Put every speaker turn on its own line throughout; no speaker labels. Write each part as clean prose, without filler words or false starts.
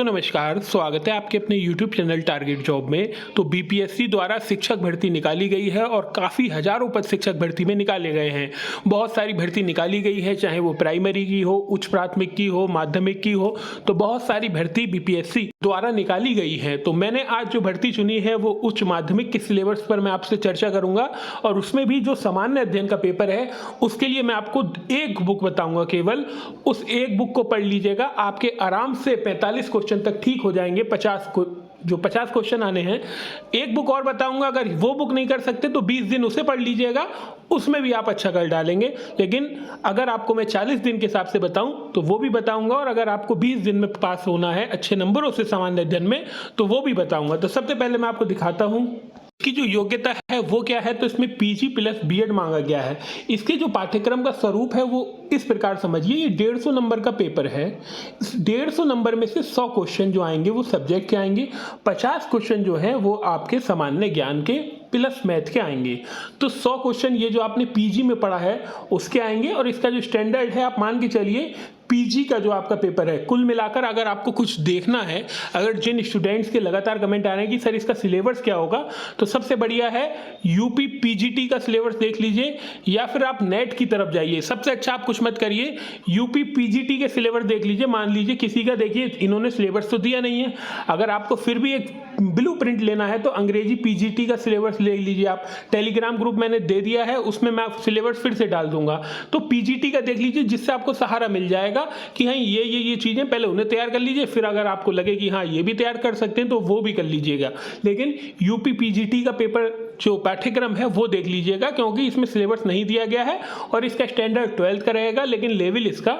तो नमस्कार, स्वागत है आपके अपने YouTube चैनल टारगेट जॉब में। तो बीपीएससी द्वारा शिक्षक भर्ती निकाली गई है और काफ़ी हज़ारों पद शिक्षक भर्ती में निकाले गए हैं। बहुत सारी भर्ती निकाली गई है, चाहे वो प्राइमरी की हो, उच्च प्राथमिक की हो, माध्यमिक की हो, तो बहुत सारी भर्ती बीपीएससी द्वारा निकाली गई है। तो मैंने आज जो भर्ती चुनी है वो उच्च माध्यमिक के सिलेबस पर मैं आपसे चर्चा करूँगा और उसमें भी जो सामान्य अध्ययन का पेपर है उसके लिए मैं आपको एक बुक बताऊँगा। केवल उस एक बुक को पढ़ लीजिएगा, आपके आराम से 45 क्वेश्चन तक ठीक हो जाएंगे। 50 क्वेश्चन आने हैं। एक बुक और बताऊंगा, अगर वो बुक नहीं कर सकते तो 20 दिन उसे पढ़ लीजिएगा, उसमें भी आप अच्छा कर डालेंगे। लेकिन अगर आपको मैं 40 दिन के हिसाब से बताऊं तो वो भी बताऊंगा, और अगर आपको 20 दिन में पास होना है अच्छे नंबरों से सामान्य अध्ययन में तो वो भी बताऊंगा। तो सबसे पहले मैं आपको दिखाता हूं की जो योग्यता है वो क्या है। तो इसमें पीजी प्लस बीएड मांगा गया है। इसके जो पाठ्यक्रम का स्वरूप है वो इस प्रकार समझिए, ये 150 नंबर का पेपर है। इस 150 नंबर में से 100 क्वेश्चन जो आएंगे वो सब्जेक्ट के आएंगे, 50 क्वेश्चन जो है वो आपके सामान्य ज्ञान के प्लस मैथ के आएंगे। तो 100 क्वेश्चन ये जो आपने पीजी में पढ़ा है उसके आएंगे। और इसका जो स्टैंडर्ड है, आप मान के चलिए पीजी का जो आपका पेपर है, कुल मिलाकर अगर आपको कुछ देखना है, अगर जिन स्टूडेंट्स के लगातार कमेंट आ रहे हैं कि सर इसका सिलेबस क्या होगा, तो सबसे बढ़िया है यूपी पीजीटी का सिलेबस देख लीजिए, या फिर आप नेट की तरफ जाइए। सबसे अच्छा आप कुछ मत करिए, यूपी पीजीटी के सिलेबस देख लीजिए। मान लीजिए किसी का, देखिए इन्होंने सिलेबस तो दिया नहीं है, अगर आपको फिर भी एक ब्लू प्रिंट लेना है तो अंग्रेजी पीजीटी का सिलेबस ले लीजिए। आप टेलीग्राम ग्रुप मैंने दे दिया है, उसमें मैं सिलेबस फिर से डाल दूंगा। तो पीजीटी का देख लीजिए, जिससे आपको सहारा मिल जाएगा कि हाँ ये चीजें पहले उन्हें तैयार कर लीजिए, फिर अगर आपको लगे कि हाँ ये भी तैयार कर सकते हैं तो वो भी कर लीजिएगा। लेकिन यूपी पीजीटी का पेपर जो पाठ्यक्रम है वो देख लीजिएगा, क्योंकि इसमें सिलेबस नहीं दिया गया है और इसका स्टैंडर्ड 12th का रहेगा, लेकिन लेवल इसका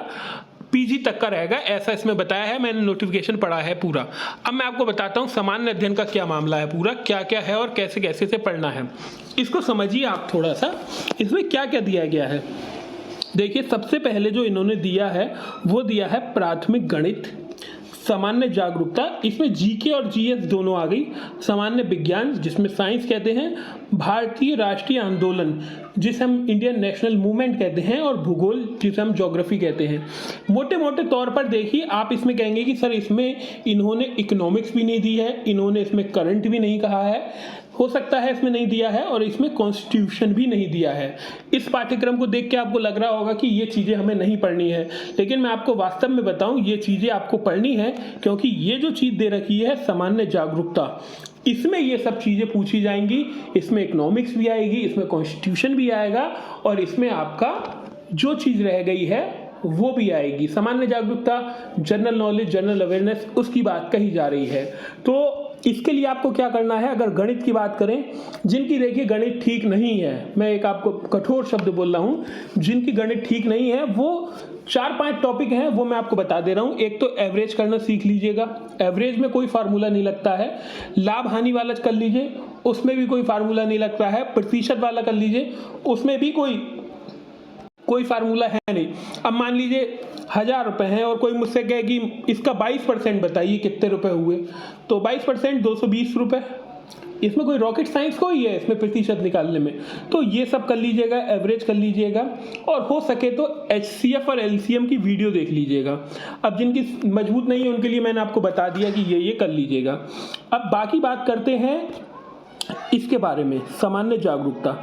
पीजी तक का रहेगा, ऐसा इसमें बताया है। मैंने नोटिफिकेशन पढ़ा है पूरा। अब मैं आपको बताता हूँ सामान्य अध्ययन का क्या मामला है, पूरा क्या क्या है और कैसे कैसे से पढ़ना है। इसको समझिए आप थोड़ा सा, इसमें क्या क्या दिया गया है। देखिए, सबसे पहले जो इन्होंने दिया है वो दिया है प्राथमिक गणित, सामान्य जागरूकता, इसमें जीके और जीएस दोनों आ गई, सामान्य विज्ञान जिसमें साइंस कहते हैं, भारतीय राष्ट्रीय आंदोलन जिसे हम इंडियन नेशनल मूवमेंट कहते हैं, और भूगोल जिसे हम ज्योग्राफी कहते हैं। मोटे मोटे तौर पर देखिए, आप इसमें कहेंगे कि सर इसमें इन्होंने इकोनॉमिक्स भी नहीं दी है, इन्होंने इसमें करंट भी नहीं कहा है, हो सकता है इसमें नहीं दिया है, और इसमें कॉन्स्टिट्यूशन भी नहीं दिया है। इस पाठ्यक्रम को देख के आपको लग रहा होगा कि ये चीज़ें हमें नहीं पढ़नी है, लेकिन मैं आपको वास्तव में बताऊं ये चीज़ें आपको पढ़नी है, क्योंकि ये जो चीज़ दे रखी है सामान्य जागरूकता, इसमें ये सब चीज़ें पूछी जाएंगी। इसमें इकोनॉमिक्स भी आएगी, इसमें कॉन्स्टिट्यूशन भी आएगा, और इसमें आपका जो चीज़ रह गई है वो भी आएगी। सामान्य जागरूकता, जनरल नॉलेज, जनरल अवेयरनेस, उसकी बात कही जा रही है। तो इसके लिए आपको क्या करना है, अगर गणित की बात करें, जिनकी देखिए गणित ठीक नहीं है, मैं एक आपको कठोर शब्द बोल रहा हूँ, जिनकी गणित ठीक नहीं है वो 4-5 टॉपिक हैं, वो मैं आपको बता दे रहा हूँ। एक तो एवरेज करना सीख लीजिएगा, एवरेज में कोई फार्मूला नहीं लगता है। लाभ हानि वाला कर लीजिए, उसमें भी कोई फार्मूला नहीं लगता है। प्रतिशत वाला कर लीजिए, उसमें भी कोई फार्मूला है नहीं। अब मान लीजिए 1000 रुपए हैं और कोई मुझसे कहे कि इसका 22% बताइए कितने रुपए हुए, तो 22% 220 रुपए। इसमें कोई रॉकेट साइंस कोई है इसमें प्रतिशत निकालने में। तो ये सब कर लीजिएगा, एवरेज कर लीजिएगा, और हो सके तो HCF और LCM की वीडियो देख लीजिएगा। अब जिनकी मजबूत नहीं है उनके लिए मैंने आपको बता दिया कि ये कर लीजिएगा। अब बाकी बात करते हैं इसके बारे में, सामान्य जागरूकता।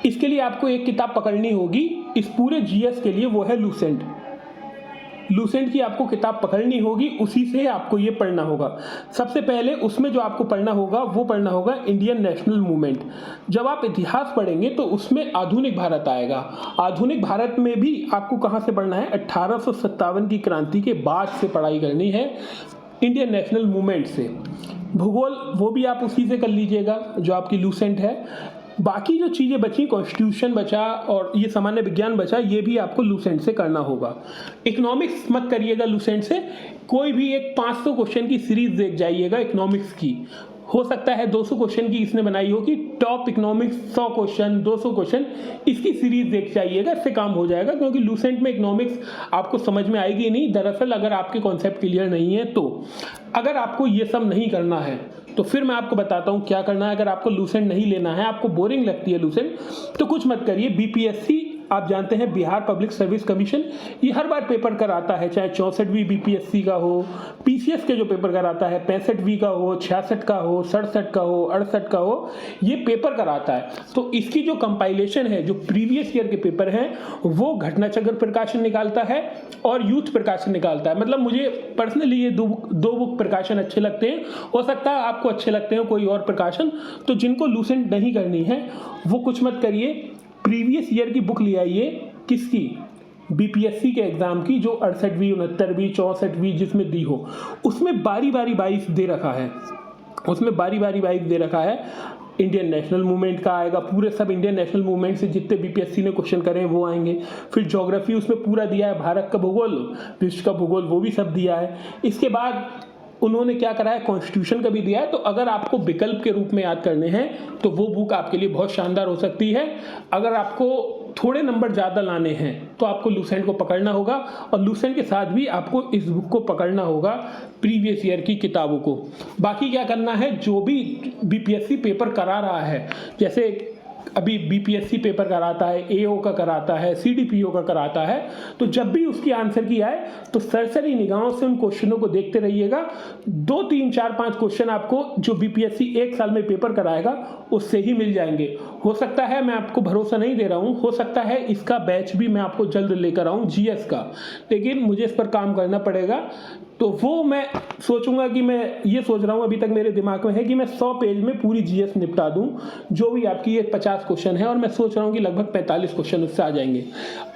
इसके लिए आपको एक किताब पकड़नी होगी इस पूरे GS के लिए, वो है लूसेंट की आपको किताब पकड़नी होगी, उसी से आपको ये पढ़ना होगा। सबसे पहले उसमें जो आपको पढ़ना होगा वो पढ़ना होगा इंडियन नेशनल मूवमेंट। जब आप इतिहास पढ़ेंगे तो उसमें आधुनिक भारत आएगा। आधुनिक भारत में भी आपको कहाँ से पढ़ना है, 1857 की क्रांति के बाद से पढ़ाई करनी है, इंडियन नेशनल मूवमेंट से। भूगोल वो भी आप उसी से कर लीजिएगा जो आपकी लूसेंट है। बाकी जो चीज़ें बची, कॉन्स्टिट्यूशन बचा और ये सामान्य विज्ञान बचा, ये भी आपको लूसेंट से करना होगा। इकोनॉमिक्स मत करिएगा लूसेंट से, कोई भी एक 500 क्वेश्चन की सीरीज देख जाइएगा इकोनॉमिक्स की। हो सकता है 200 क्वेश्चन की इसने बनाई हो कि टॉप इकोनॉमिक्स 100 क्वेश्चन 200 क्वेश्चन, इसकी सीरीज देख जाइएगा, इससे काम हो जाएगा। क्योंकि लूसेंट में इकोनॉमिक्स आपको समझ में आएगी नहीं दरअसल, अगर आपके कॉन्सेप्ट क्लियर नहीं है तो। अगर आपको ये सब नहीं करना है तो फिर मैं आपको बताता हूँ क्या करना है। अगर आपको लूसेंट नहीं लेना है, आपको बोरिंग लगती है लूसेंट, तो कुछ मत करिए, बीपीएससी आप जानते हैं बिहार पब्लिक सर्विस कमीशन ये हर बार पेपर कराता है, चाहे 64वीं बीपीएससी का हो, पीसीएस के जो पेपर कराता है 65वीं का हो, 66 का हो, 67 का हो, 68 का हो, ये पेपर कराता है। तो इसकी जो कंपाइलेशन है, जो प्रीवियस ईयर के पेपर हैं, वो घटनाचक्र प्रकाशन निकालता है और यूथ प्रकाशन निकालता है। मतलब मुझे पर्सनली ये दो बुक प्रकाशन अच्छे लगते हैं, हो सकता है आपको अच्छे लगते हैं कोई और प्रकाशन। तो जिनको लूसेंट नहीं करनी है वो कुछ मत करिए, प्रीवियस ईयर की बुक ले आइए। किसकी? बीपीएससी के एग्जाम की, जो 68वीं, 69वीं, 64वीं जिसमें दी हो, उसमें बारी बारी वाइज दे रखा है, उसमें बारी बारी वाइज दे रखा है। इंडियन नेशनल मूवमेंट का आएगा, पूरे सब इंडियन नेशनल मूवमेंट से जितने बीपीएससी ने क्वेश्चन करे वो आएंगे। फिर ज्योग्राफी उसमें पूरा दिया है, भारत का भूगोल, विश्व का भूगोल, वो भी सब दिया है। इसके बाद उन्होंने क्या करा है, कॉन्स्टिट्यूशन का भी दिया है। तो अगर आपको विकल्प के रूप में याद करने हैं तो वो बुक आपके लिए बहुत शानदार हो सकती है। अगर आपको थोड़े नंबर ज़्यादा लाने हैं तो आपको लूसेंट को पकड़ना होगा, और लूसेंट के साथ भी आपको इस बुक को पकड़ना होगा, प्रीवियस ईयर की किताबों को। बाकी क्या करना है, जो भी बीपीएससी पेपर करा रहा है, जैसे अभी बीपीएससी पेपर कराता है, एओ का कराता है, सीडीपीओ का कराता है, तो जब भी उसकी आंसर की आए तो सरसरी निगाहों से उन क्वेश्चनों को देखते रहिएगा। 2, 3, 4, 5 क्वेश्चन आपको जो बीपीएससी 1 साल में पेपर कराएगा उससे ही मिल जाएंगे। हो सकता है, मैं आपको भरोसा नहीं दे रहा हूँ, हो सकता है इसका बैच भी मैं आपको जल्द लेकर आऊँ जीएस का, लेकिन मुझे इस पर काम करना पड़ेगा। तो वो मैं सोचूंगा कि मैं ये सोच रहा हूँ, अभी तक मेरे दिमाग में है कि मैं 100 पेज में पूरी जीएस निपटा दूं, जो भी आपकी ये 50 क्वेश्चन है, और मैं सोच रहा हूँ कि लगभग 45 क्वेश्चन उससे आ जाएंगे।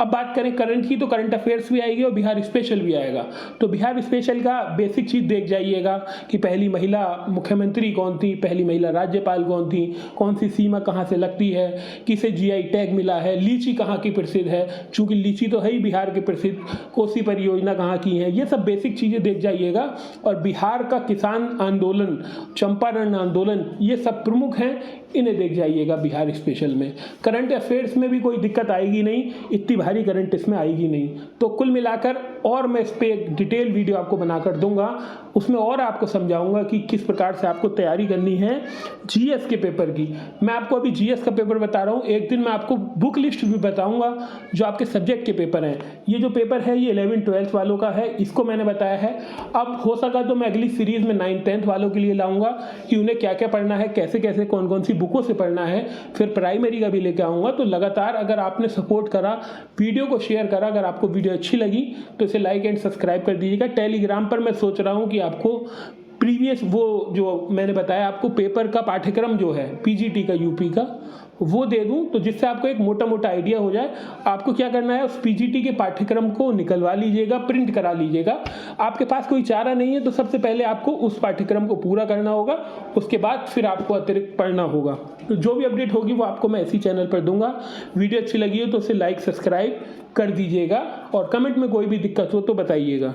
अब बात करें करंट की, तो करंट अफेयर्स भी आएगी और बिहार स्पेशल भी आएगा। तो बिहार स्पेशल का बेसिक चीज़ देख जाइएगा कि पहली महिला मुख्यमंत्री कौन थी, पहली महिला राज्यपाल कौन थी, कौन सी सीमा कहाँ से लगती है, किसे जीआई टैग मिला है, लीची कहाँ की प्रसिद्ध है, चूँकि लीची तो है ही बिहार की प्रसिद्ध, कोसी परियोजना कहाँ की है, ये सब बेसिक चीज़ें जाइएगा। और बिहार का किसान आंदोलन, चंपारण आंदोलन, ये सब प्रमुख हैं, इन्हें देख जाइएगा बिहार स्पेशल में। करंट अफेयर्स में भी कोई दिक्कत आएगी नहीं, इतनी भारी करंट इसमें आएगी नहीं। तो कुल मिलाकर, और मैं इस पर एक डिटेल वीडियो आपको बनाकर दूंगा, उसमें और आपको समझाऊंगा कि किस प्रकार से आपको तैयारी करनी है जीएस के पेपर की। मैं आपको अभी जीएस का पेपर बता रहा हूँ, एक दिन मैं आपको बुक लिस्ट भी बताऊंगा जो आपके सब्जेक्ट के पेपर हैं। ये जो पेपर है ये 11th 12th वालों का है, इसको मैंने बताया है। अब हो सका तो मैं अगली सीरीज में 9th 10th वालों के लिए लाऊंगा कि उन्हें क्या क्या पढ़ना है, कैसे कैसे कौन कौन सी बुकों से पढ़ना है। फिर प्राइमरी का भी लेकर आऊंगा। तो लगातार अगर आपने सपोर्ट करा, वीडियो को शेयर करा, अगर आपको वीडियो अच्छी लगी तो इसे लाइक एंड सब्सक्राइब कर दीजिएगा। टेलीग्राम पर मैं सोच रहा हूँ कि आपको प्रीवियस वो जो मैंने बताया आपको पेपर का पाठ्यक्रम जो है पीजीटी का, यूपी का, वो दे दूं, तो जिससे आपको एक मोटा मोटा आइडिया हो जाए। आपको क्या करना है, उस पीजीटी के पाठ्यक्रम को निकलवा लीजिएगा, प्रिंट करा लीजिएगा। आपके पास कोई चारा नहीं है तो सबसे पहले आपको उस पाठ्यक्रम को पूरा करना होगा, उसके बाद फिर आपको अतिरिक्त पढ़ना होगा। तो जो भी अपडेट होगी वो आपको मैं इसी चैनल पर दूंगा। वीडियो अच्छी लगी हो तो उसे लाइक सब्सक्राइब कर दीजिएगा, और कमेंट में कोई भी दिक्कत हो तो बताइएगा।